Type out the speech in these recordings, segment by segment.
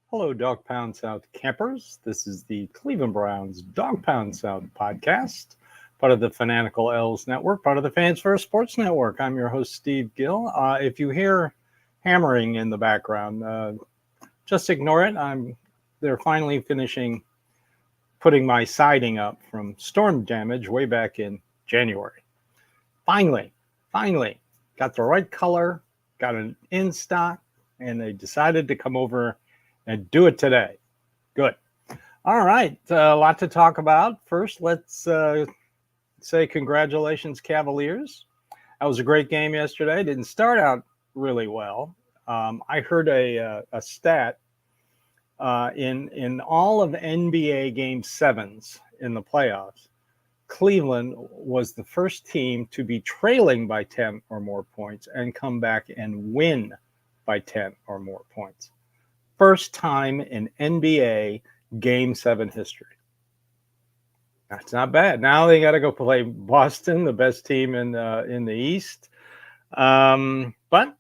Hello, Dawgpound South campers. This is the Cleveland Browns Dawgpound South podcast, part of the Fanatical L's network, part of the Fans First Sports Network. I'm your host, Steve Gill. If you hear hammering in the background, just ignore it. They're finally finishing putting my siding up from storm damage way back in January. Finally, got the right color, got it in stock, and they decided to come over and do it today. Good. All right, a lot to talk about. First, let's say congratulations, Cavaliers. That was a great game yesterday. Didn't start out really well. I heard a stat in all of NBA Game 7s in the playoffs. Cleveland was the first team to be trailing by 10 or more points and come back and win by 10 or more points. First time in NBA Game 7 history. That's not bad. Now they got to go play Boston, the best team in the East. But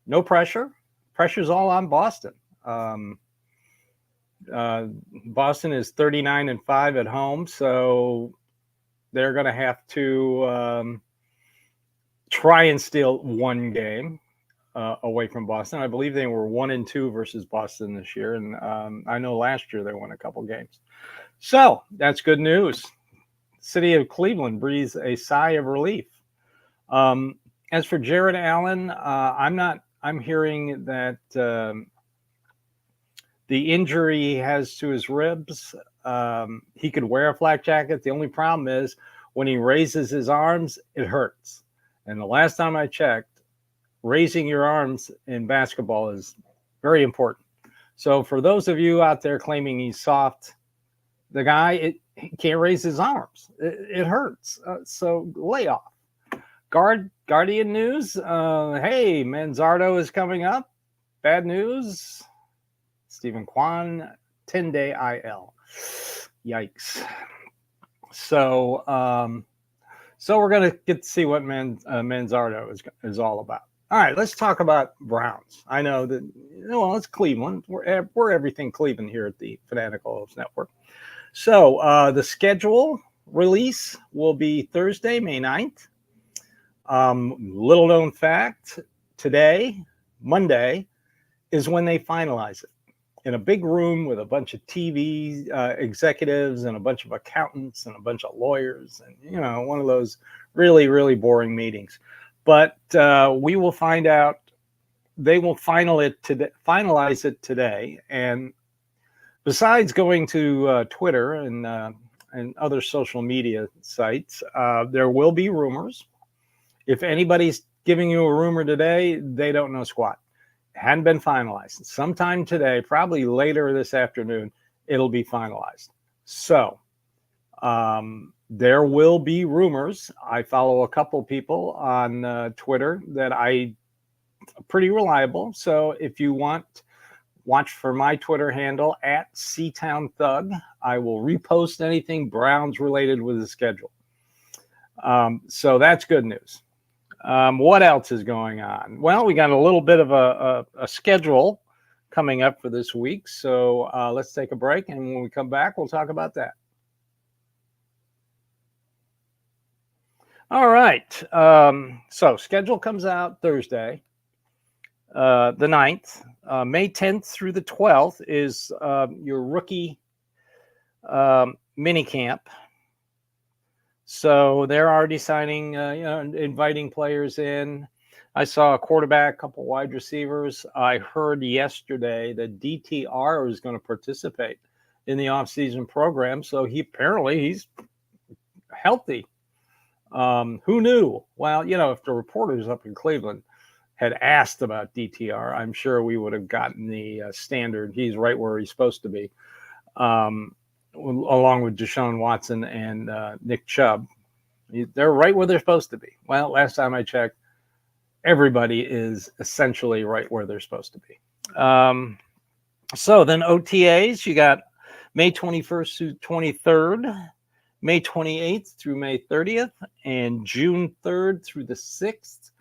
no pressure. Pressure's all on Boston. Boston is 39-5 at home, so they're going to have to try and steal one game away from Boston. I believe they were 1-2 versus Boston this year, and I know last year they won a couple games. So that's good news. City of Cleveland breathes a sigh of relief. As for Jared Allen, I'm hearing that the injury he has to his ribs, he could wear a flak jacket. The only problem is when he raises his arms, it hurts. And the last time I checked, raising your arms in basketball is very important. So for those of you out there claiming he's soft, the guy, he can't raise his arms. It hurts. So lay off. Guardian news. Hey, Manzardo is coming up. Bad news. Stephen Kwan, 10-day IL. Yikes. So we're going to get to see what Manzardo is all about. All right, let's talk about Browns. I know that, well, it's Cleveland. We're everything Cleveland here at the Fanatical Network. So the schedule release will be Thursday, May 9th. Little known fact, today, Monday, is when they finalize it. In a big room with a bunch of TV executives and a bunch of accountants and a bunch of lawyers and, one of those really, really boring meetings. But we will find out. They will finalize it today. And besides going to Twitter and other social media sites, there will be rumors. If anybody's giving you a rumor today, they don't know squat. Hadn't been finalized. Sometime today, probably later this afternoon, it'll be finalized. So there will be rumors. I follow a couple people on Twitter that I pretty reliable. So if you watch for my Twitter handle at CTownThug. I will repost anything Browns related with the schedule. So that's good news. What else is going on? Well, we got a little bit of a schedule coming up for this week. So let's take a break. And when we come back, we'll talk about that. All right. So schedule comes out Thursday, the 9th. May 10th through the 12th is your rookie mini camp. So they're already signing, inviting players in. I saw a quarterback, a couple wide receivers. I heard yesterday that DTR is going to participate in the offseason program. So he's healthy. Who knew? Well, if the reporters up in Cleveland had asked about DTR, I'm sure we would have gotten the standard. He's right where he's supposed to be. Along with Deshaun Watson and Nick Chubb. They're right where they're supposed to be. Well, last time I checked, everybody is essentially right where they're supposed to be. So then OTAs, you got May 21st through 23rd, May 28th through May 30th, and June 3rd through the 6th.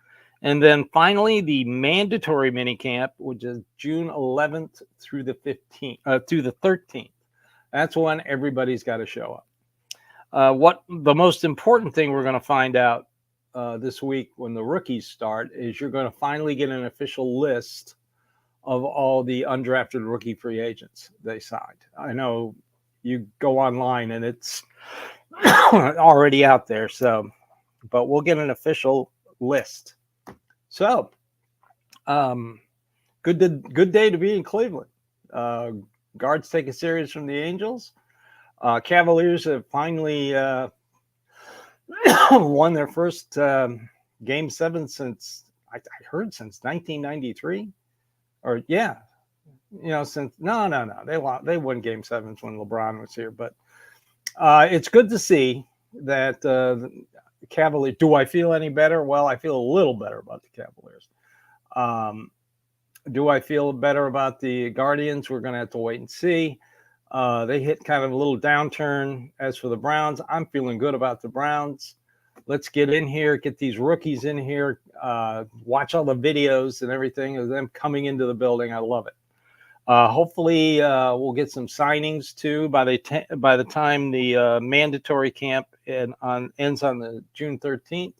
And then finally, the mandatory minicamp, which is June 11th through the 15th, through the 13th. That's when everybody's got to show up. What the most important thing we're going to find out this week when the rookies start is you're going to finally get an official list of all the undrafted rookie free agents they signed. I know you go online and it's already out there. So, but we'll get an official list. So, good day to be in Cleveland. Guards take a series from the Angels. Cavaliers have finally won their first Game 7 since I heard since 1993, or since they won Game 7s when LeBron was here. But it's good to see that the Cavaliers. Do I feel any better? Well, I feel a little better about the Cavaliers. Do I feel better about the Guardians? We're going to have to wait and see. They hit kind of a little downturn. As for the Browns, I'm feeling good about the Browns. Let's get in here, get these rookies in here, watch all the videos and everything of them coming into the building. I love it. Hopefully, we'll get some signings too by the time the mandatory camp ends on the June 13th,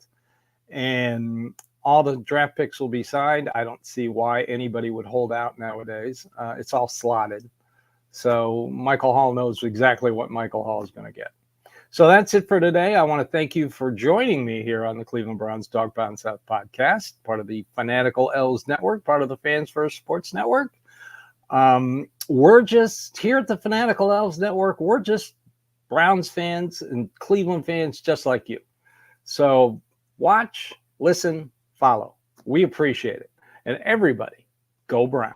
and all the draft picks will be signed. I don't see why anybody would hold out nowadays. It's all slotted. So Michael Hall knows exactly what Michael Hall is going to get. So that's it for today. I want to thank you for joining me here on the Cleveland Browns Dawgpound South podcast, part of the Fanatical Elves Network, part of the Fans First Sports Network. We're just here at the Fanatical Elves Network. We're just Browns fans and Cleveland fans just like you. So watch, listen, follow. We appreciate it. And everybody, go Browns.